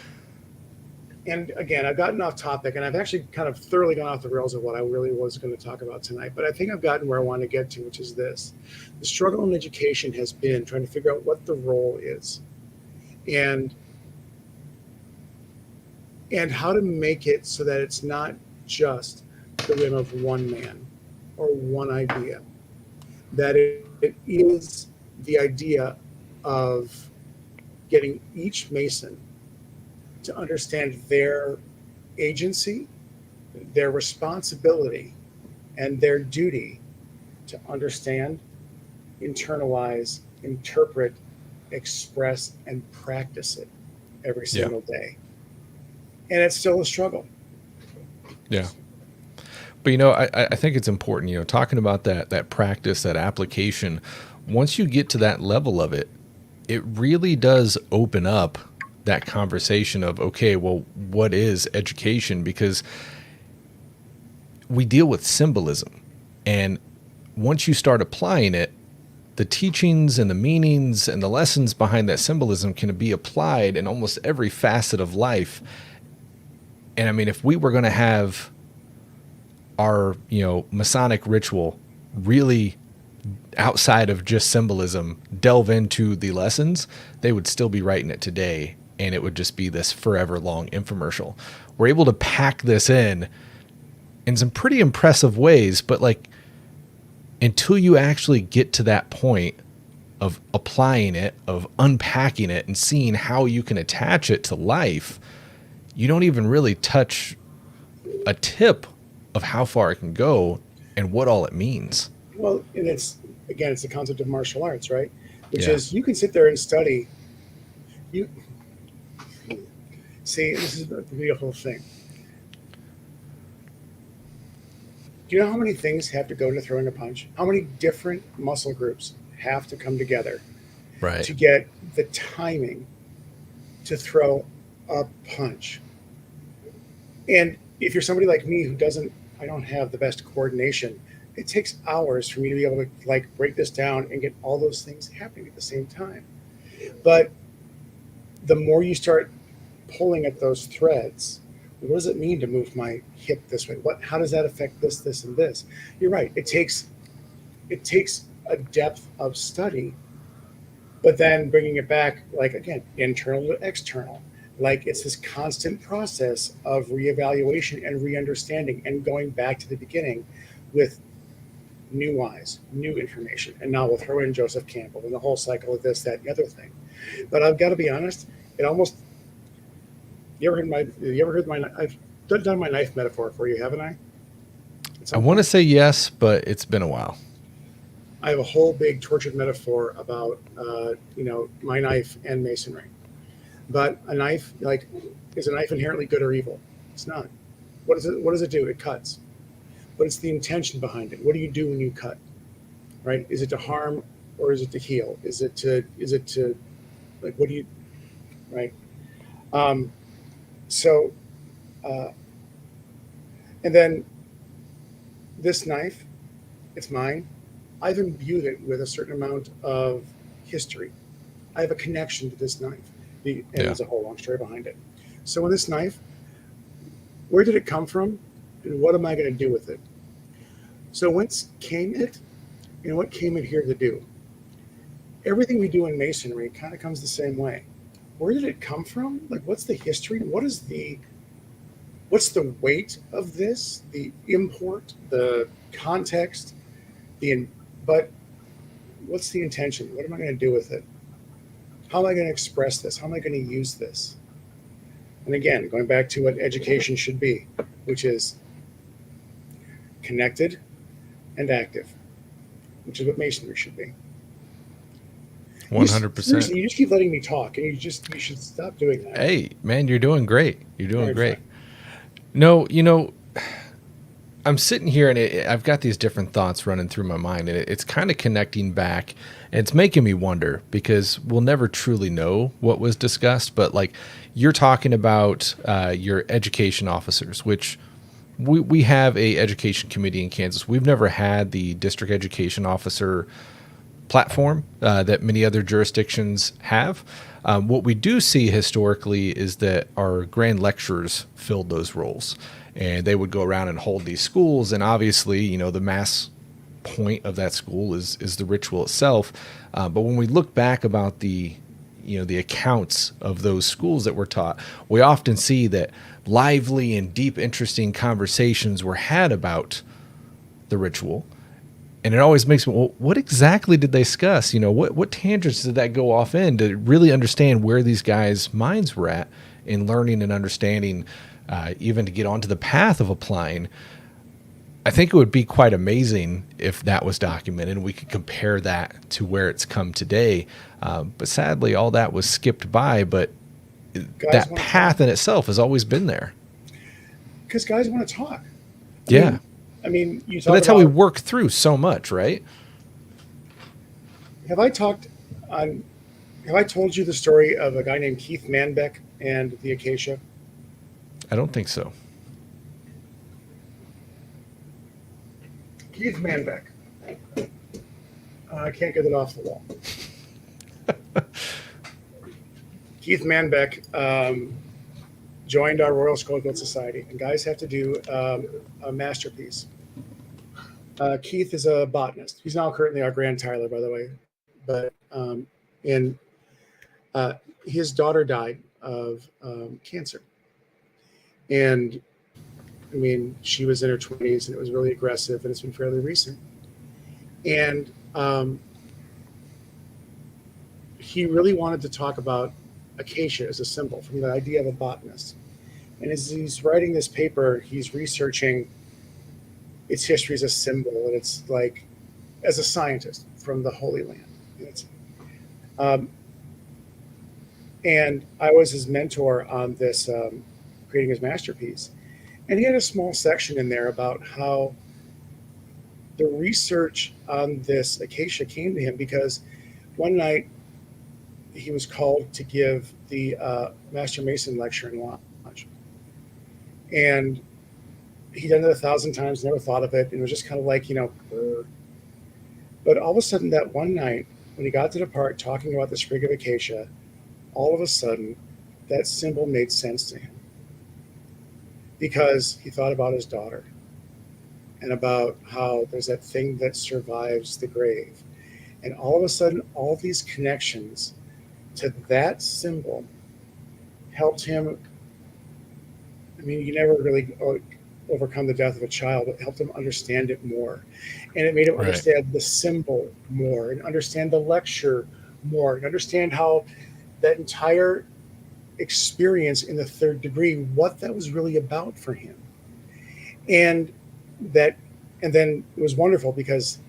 C: And again, I've gotten off topic, and I've actually kind of thoroughly gone off the rails of what I really was going to talk about tonight. But I think I've gotten where I want to get to, which is this. The struggle in education has been trying to figure out what the role is and how to make it so that it's not just the whim of one man or one idea, that it is the idea of getting each Mason to understand their agency, their responsibility, and their duty to understand, internalize, interpret, express, and practice it every single day. And it's still a struggle.
A: Yeah. But, I think it's important, talking about that practice, that application, once you get to that level of it, it really does open up that conversation of, okay, well, what is education? Because we deal with symbolism. And once you start applying it, the teachings and the meanings and the lessons behind that symbolism can be applied in almost every facet of life. And I mean, if we were going to have our, Masonic ritual really outside of just symbolism delve into the lessons, they would still be writing it today. And it would just be this forever long infomercial. We're able to pack this in some pretty impressive ways, but until you actually get to that point of applying it, of unpacking it and seeing how you can attach it to life, you don't even really touch a tip of how far it can go and what all it means.
C: Well, and it's the concept of martial arts, right? Which
A: Yeah.
C: is, you can sit there and study. You see, this is the beautiful thing. Do you know how many things have to go into throwing a punch? How many different muscle groups have to come together
A: Right.
C: to get the timing to throw a punch? And if you're somebody like me I don't have the best coordination, it takes hours for me to be able to break this down and get all those things happening at the same time. But the more you start pulling at those threads, what does it mean to move my hip this way? How does that affect this, this, and this? You're right. It takes a depth of study, but then bringing it back, again, internal to external. It's this constant process of reevaluation and re-understanding and going back to the beginning with new eyes, new information. And now we'll throw in Joseph Campbell and the whole cycle of this, that, and the other thing. But I've got to be honest, you ever heard my, I've done my knife metaphor for you, haven't I?
A: I want to say yes, but it's been a while.
C: I have a whole big tortured metaphor about, my knife and Masonry. But a knife, is a knife inherently good or evil? It's not. What does it do? It cuts. But it's the intention behind it. What do you do when you cut? Right? Is it to harm or is it to heal? Is it to what do you, right? And then this knife, it's mine. I've imbued it with a certain amount of history. I have a connection to this knife. And there's a whole long story behind it. So with this knife, where did it come from? And what am I going to do with it? So whence came it? And what came it here to do? Everything we do in Masonry kind of comes the same way. Where did it come from? What's the history? What's the weight of this? The import, the context, but what's the intention? What am I going to do with it? How am I going to express this? How am I going to use this? And again, going back to what education should be, which is connected and active, which is what Masonry should be.
A: 100%.
C: Seriously, you just keep letting me talk, and you should stop doing that.
A: Hey, man, you're doing great. You're doing great.
C: Fine.
A: No, I'm sitting here and I've got these different thoughts running through my mind, and it's kind of connecting back, and it's making me wonder because we'll never truly know what was discussed. But you're talking about your education officers, which we have a education committee in Kansas. We've never had the district education officer platform that many other jurisdictions have. What we do see historically is that our grand lecturers filled those roles, and they would go around and hold these schools. And obviously, the mass point of that school is the ritual itself. But when we look back about the accounts of those schools that were taught, we often see that lively and deep, interesting conversations were had about the ritual. And it always makes me, well, what exactly did they discuss? What tangents did that go off in to really understand where these guys' minds were at in learning and understanding, even to get onto the path of applying? I think it would be quite amazing if that was documented and we could compare that to where it's come today. But sadly, all that was skipped by, but that path in itself has always been there.
C: because guys want to talk.
A: Yeah.
C: I mean, you talk
A: But that's how we
C: about,
A: work through so much, right?
C: have I talked on, have I told you the story of a guy named Keith Manbeck and the Acacia?
A: I don't think so.
C: Keith Manbeck. I can't get it off the wall. Keith Manbeck joined our Royal Schofield Society, and guys have to do a masterpiece. Keith is a botanist. He's now currently our Grand Tyler, by the way. But his daughter died of cancer, and I mean, she was in her 20s, and it was really aggressive, and it's been fairly recent. And he really wanted to talk about acacia as a symbol, from the idea of a botanist. And as he's writing this paper, he's researching its history as a symbol, and it's like, as a scientist from the Holy Land. And I was his mentor on this, creating his masterpiece. And he had a small section in there about how the research on this acacia came to him because one night he was called to give the Master Mason lecture in Lodge. And he'd done it 1,000 times, never thought of it. And it was just kind of like, But all of a sudden that one night, when he got to the part talking about the sprig of acacia, all of a sudden that symbol made sense to him. Because he thought about his daughter and about how there's that thing that survives the grave. And all of a sudden, all these connections to that symbol helped him. I mean, you never really overcome the death of a child, but it helped him understand it more. And it made him understand the symbol more and understand the lecture more and understand how that entire experience in the third degree, what that was really about for him. And then it was wonderful because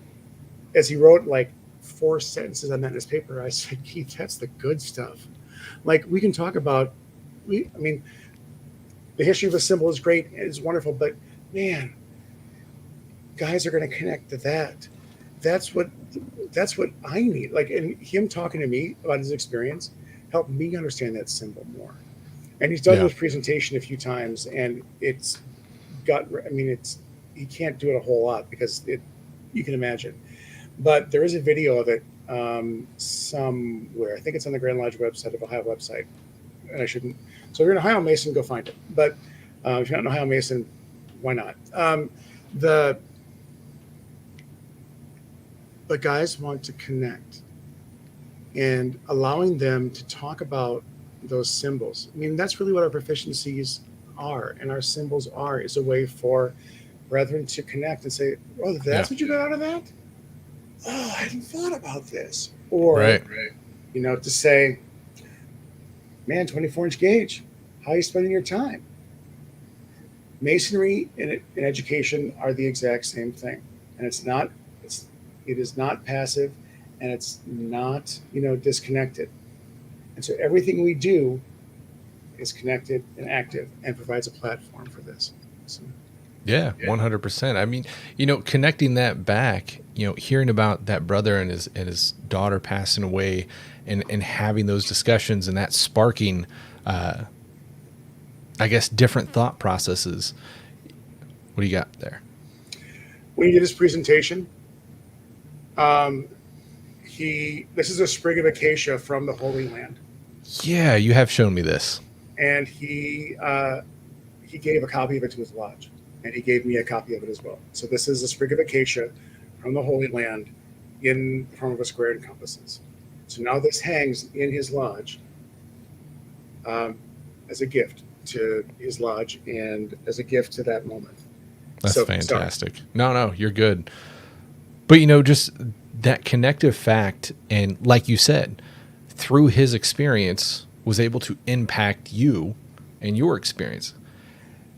C: as he wrote like 4 sentences on that in his paper, I said, Keith, that's the good stuff. Like, we can talk about, the history of a symbol is great, it's wonderful, but man, guys are going to connect to that. That's what I need. Like, and him talking to me about his experience helped me understand that symbol more. And he's done this presentation a few times, and he can't do it a whole lot because you can imagine. But there is a video of it somewhere. I think it's on the Grand Lodge website, of Ohio website. And I shouldn't. So if you're an Ohio Mason, go find it. But if you're not an Ohio Mason, why not? But guys want to connect, and allowing them to talk about those symbols. I mean, that's really what our proficiencies are, and our symbols are, is a way for brethren to connect and say, oh, that's what you got out of that? Oh, I hadn't thought about this. Or, to say, man, 24-inch gauge, how are you spending your time? Masonry and education are the exact same thing. And it is not passive, and it's not, disconnected. And so everything we do is connected and active and provides a platform for this. So,
A: yeah, 100%. I mean, connecting that back, hearing about that brother and his daughter passing away and having those discussions and that sparking, I guess, different thought processes. What do you got there?
C: When he did his presentation, this is a sprig of acacia from the Holy Land.
A: Yeah, you have shown me this.
C: And he gave a copy of it to his lodge, and he gave me a copy of it as well. So this is a sprig of acacia from the Holy Land in the form of a square and compasses. So now this hangs in his lodge as a gift to his lodge and as a gift to that moment.
A: That's fantastic. Sorry. No, you're good. But, just that connective fact, and like you said, through his experience, was able to impact you and your experience.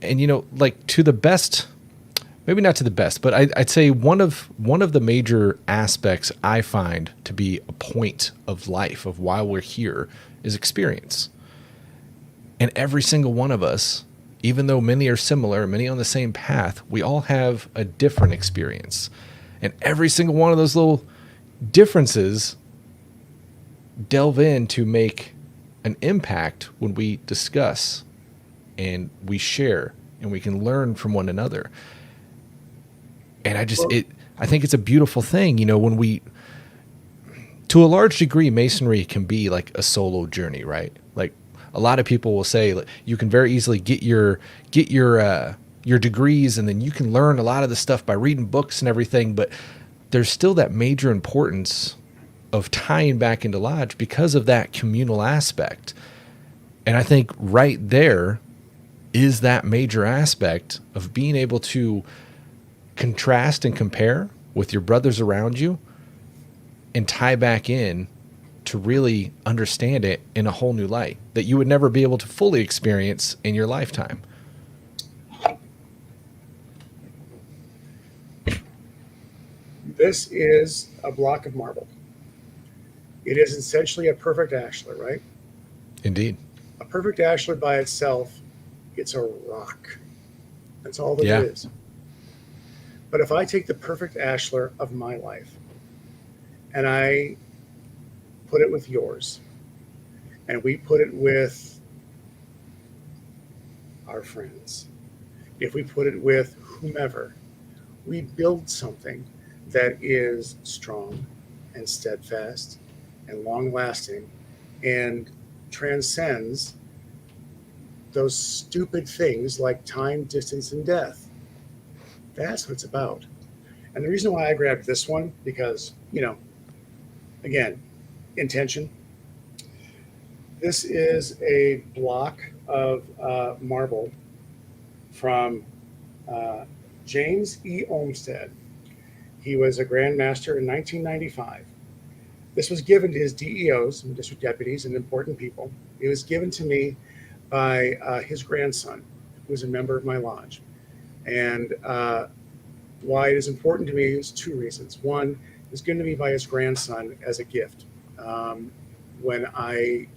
A: And, like, to the best, maybe not to the best, but I'd say one of the major aspects I find to be a point of life, of why we're here, is experience. And every single one of us, even though many are similar, many on the same path, we all have a different experience. And every single one of those little differences delve in to make an impact when we discuss and we share and we can learn from one another. And I think it's a beautiful thing, when to a large degree, Masonry can be like a solo journey, right? Like a lot of people will say you can very easily get your degrees, and then you can learn a lot of the stuff by reading books and everything. But there's still that major importance of tying back into lodge because of that communal aspect. And I think right there is that major aspect of being able to contrast and compare with your brothers around you and tie back in to really understand it in a whole new light that you would never be able to fully experience in your lifetime.
C: This is a block of marble. It is essentially a perfect ashlar, right?
A: Indeed.
C: A perfect ashlar by itself, it's a rock. That's all that it is. But if I take the perfect ashlar of my life and I put it with yours, and we put it with our friends, if we put it with whomever, we build something that is strong and steadfast and long-lasting and transcends those stupid things like time, distance, and death. That's what it's about. And the reason why I grabbed this one, because, again, intention. This is a block of marble from James E. Olmsted. He was a Grand Master in 1995. This was given to his DEOs and district deputies and important people. It was given to me by his grandson, who was a member of my lodge. And why it is important to me is two reasons. One, it was given to me by his grandson as a gift when I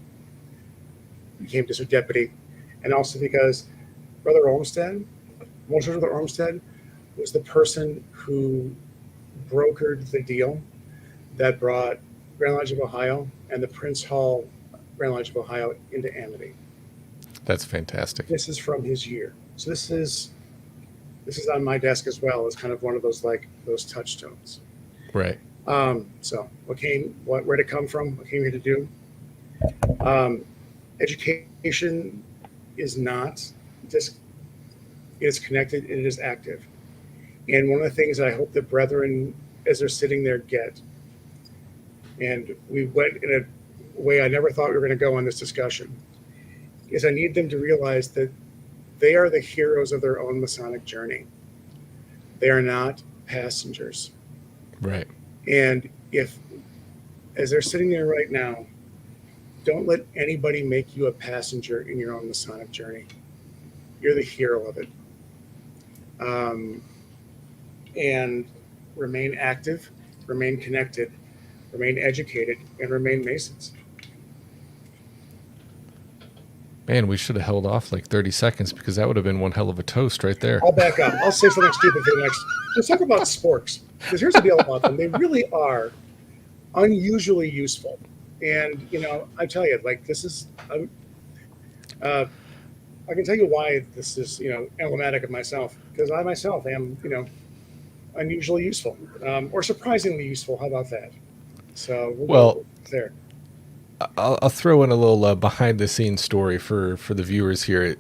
C: became district deputy, and also because Brother Olmsted, Most Brother Olmsted, was the person who brokered the deal that brought Grand Lodge of Ohio and the Prince Hall Grand Lodge of Ohio into amity.
A: That's fantastic.
C: This is from his year. So this is on my desk as well. It's kind of one of those those touchstones.
A: Right.
C: So where'd it come from? What came here to do? Education is not just, it is connected, it is active. And one of the things I hope the brethren, as they're sitting there, get, and we went in a way I never thought we were going to go on this discussion, is I need them to realize that they are the heroes of their own Masonic journey. They are not passengers.
A: Right.
C: And as they're sitting there right now, don't let anybody make you a passenger in your own Masonic journey. You're the hero of it. And remain active, remain connected, remain educated, and remain Masons.
A: Man, we should have held off like 30 seconds because that would have been one hell of a toast right there.
C: I'll back up. I'll say something stupid for the next. Let's talk about sporks. Because here's the deal about them. They really are unusually useful. And, I tell you, this is, I can tell you why this is, emblematic of myself. Because I myself am, unusually useful. Or surprisingly useful. How about that? So we'll go there.
A: I'll throw in a little behind the scenes story for the viewers here.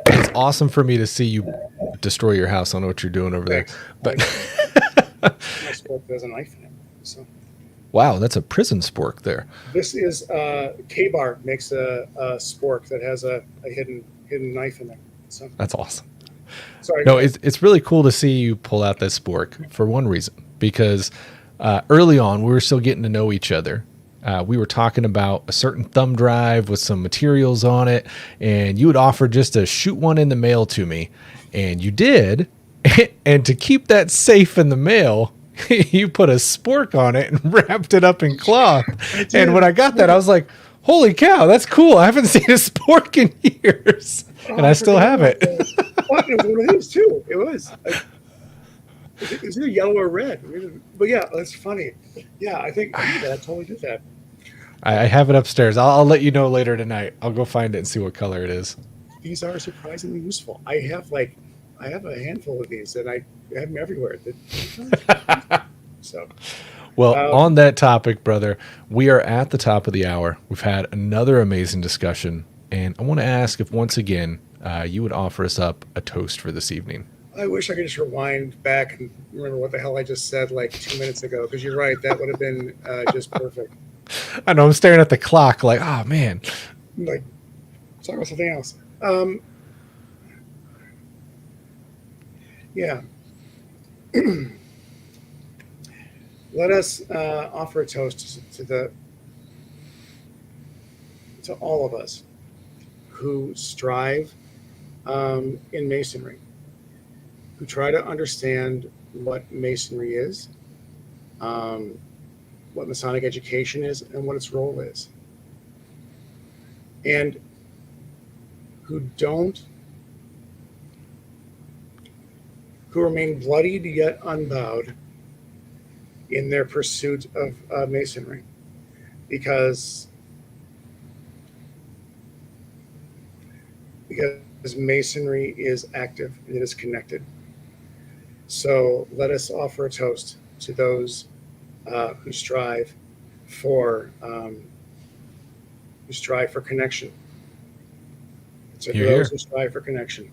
A: It's awesome for me to see you destroy your house. I don't know what you're doing over there, but
C: my spork has a knife in it. So.
A: Wow, that's a prison spork there.
C: This is K-Bar makes a spork that has a hidden knife in there. So.
A: That's awesome.
C: Sorry.
A: No, it's really cool to see you pull out this spork for one reason, because early on we were still getting to know each other. We were talking about a certain thumb drive with some materials on it, and you had offered just to shoot one in the mail to me, and you did. And to keep that safe in the mail, you put a spork on it and wrapped it up in cloth. And when I got that, I was like, Holy cow, that's cool. I haven't seen a spork in years, and I still have it.
C: It was one of these too. It was. It was either yellow or red. But yeah, that's funny. Yeah, I think I totally did that.
A: I have it upstairs. I'll let you know later tonight. I'll go find it and see what color it is.
C: These are surprisingly useful. I have a handful of these, and I have them everywhere. So,
A: well, on that topic, brother, we are at the top of the hour. We've had another amazing discussion, and I want to ask if once again you would offer us up a toast for this evening.
C: I wish I could just rewind back and remember what the hell I just said like 2 minutes ago, because you're right, that would have been just perfect.
A: I know, I'm staring at the clock like, oh man.
C: Like, talk about something else. Yeah. Let us offer a toast to all of us who strive in Masonry, who try to understand what Masonry is, what Masonic education is, and what its role is. And who remain bloodied yet unbowed in their pursuit of Masonry. Because Masonry is active and it is connected. So let us offer a toast to those who strive for connection. So
A: Hear,
C: those
A: hear.
C: who strive for connection.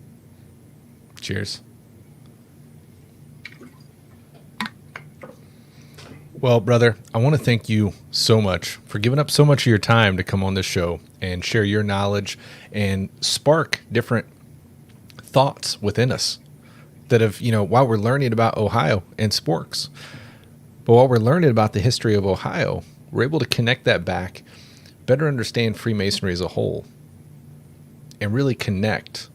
A: Cheers. Well, brother, I want to thank you so much for giving up so much of your time to come on this show and share your knowledge and spark different thoughts within us that have, while we're learning about Ohio and sporks, but while we're learning about the history of Ohio, we're able to connect that back, better understand Freemasonry as a whole, and really connect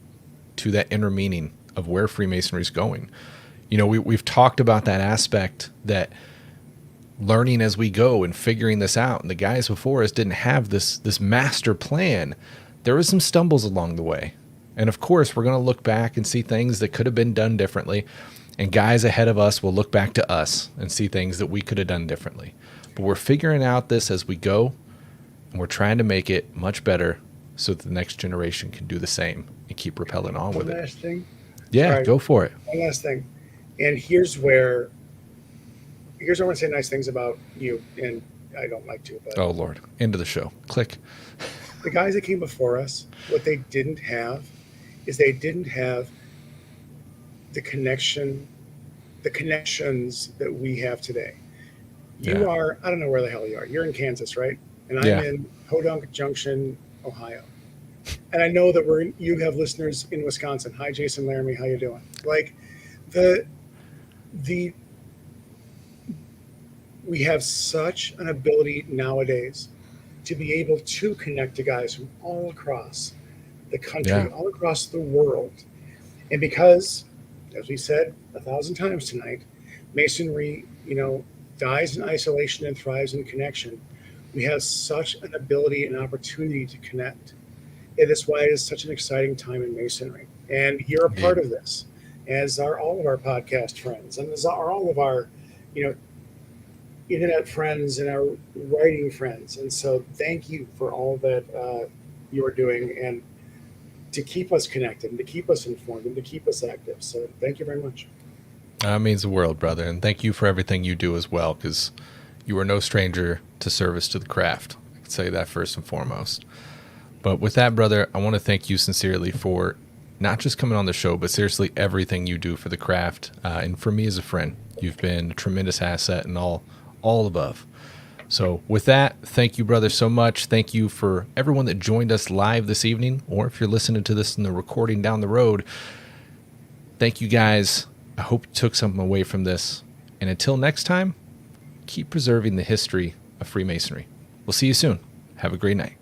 A: to that inner meaning of where Freemasonry is going. We've talked about that aspect, that learning as we go and figuring this out. And the guys before us didn't have this master plan. There was some stumbles along the way. And of course, we're going to look back and see things that could have been done differently. And guys ahead of us will look back to us and see things that we could have done differently. But we're figuring out this as we go, and we're trying to make it much better so that the next generation can do the same and keep propelling on with it.
C: One last thing.
A: Yeah,
C: Right.
A: go for it.
C: One last thing. And here's where I want to say nice things about you, and I don't like to, but
A: Oh, Lord. End of the show. Click.
C: the guys that came before us, what they didn't have is they didn't have the connections that we have today. You
A: Yeah.
C: are, I don't know where the hell you are. You're in Kansas, right? And I'm
A: Yeah.
C: in Podunk Junction, Ohio. And I know that you have listeners in Wisconsin. Hi, Jason Laramie. How you doing? Like we have such an ability nowadays to be able to connect to guys from all across the country,
A: Yeah.
C: all across the world. And because, as we said 1,000 times tonight, Masonry, dies in isolation and thrives in connection. We have such an ability and opportunity to connect. It is why it is such an exciting time in Masonry. And you're a part of this, as are all of our podcast friends, and as are all of our, internet friends and our writing friends. And so thank you for all that you're doing, and to keep us connected, and to keep us informed, and to keep us active. So thank you very much.
A: That means the world, brother. And thank you for everything you do as well, because you are no stranger to service to the craft. I can say that first and foremost. But with that, brother, I want to thank you sincerely for not just coming on the show, but seriously everything you do for the craft. And for me as a friend, you've been a tremendous asset and all above. So with that, thank you, brother, so much. Thank you for everyone that joined us live this evening, or if you're listening to this in the recording down the road. Thank you, guys. I hope you took something away from this. And until next time, keep preserving the history of Freemasonry. We'll see you soon. Have a great night.